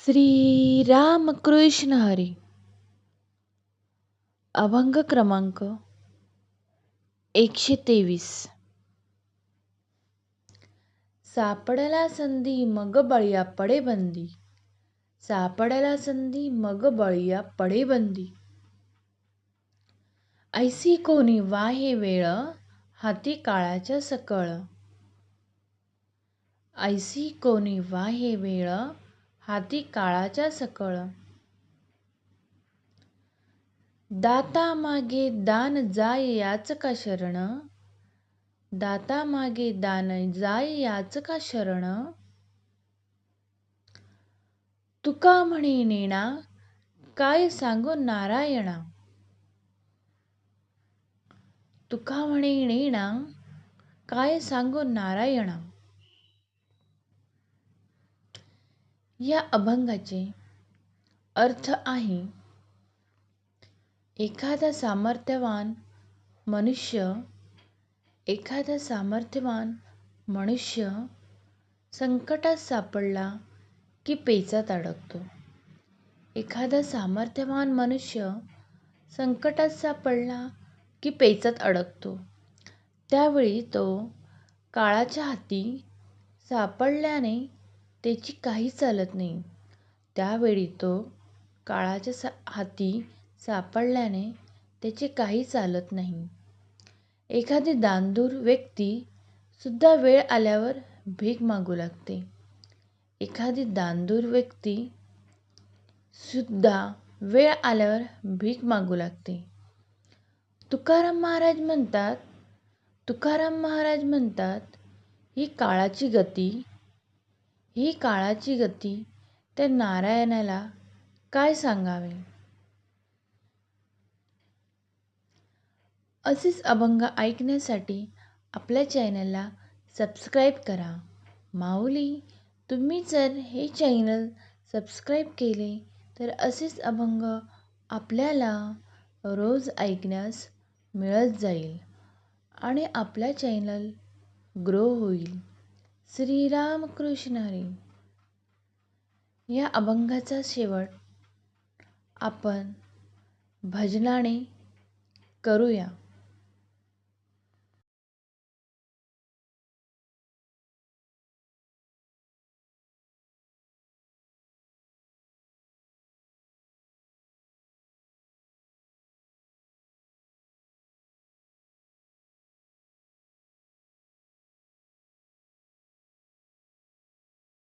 श्री राम कृष्ण हरी. अभंग क्रमांक 123. सापडला संधी मग बळीया पडे बंदी. सापडला संधी मग बळीया पडे बंदी. ऐसी कोणी वाहे वेळ हाती काळाच्या सकळ. ऐसी कोणी वाहे वेळ हाती काळाच्या सकळ. दाता मागे दान जाय याच का शरण. दाता मागे दान जाय याच का शरण. तुका म्हणे नेणा काय सांगो नारायणा. तुका म्हणे नेणा काय सांगो नारायणा. या अभंगाचे अर्थ आहे, एखादा सामर्थ्यवान मनुष्य संकटात सापडला की पेचात अडकतो. एखादा सामर्थ्यवान मनुष्य संकटात सापडला की पेचात अडकतो. त्यावेळी तो काळाच्या हाती सापडल्याने त्याची काही चालत नाही. त्यावेळी तो काळाच्या हाती सापडल्याने त्याचे काही चालत नाही. एखादी दानशूर व्यक्ती सुद्धा वेळ आल्यावर भीक मागू लागते. एखादी दानशूर व्यक्ती सुद्धा वेळ आल्यावर भीक मागू लागते. तुकाराम महाराज म्हणतात, ही काळाची गती त्या नारायणाला काय सांगावे. असेच अभंग ऐकण्यासाठी आपल्या चॅनलला सबस्क्राईब करा. माऊली, तुम्ही जर हे चॅनल सबस्क्राईब केले तर असेच अभंग आपल्याला रोज ऐकण्यास मिळत जाईल आणि आपला चॅनल ग्रो होईल. श्री राम कृष्ण हरी. या अभंगाचा शेवट आपण भजनाने करूया.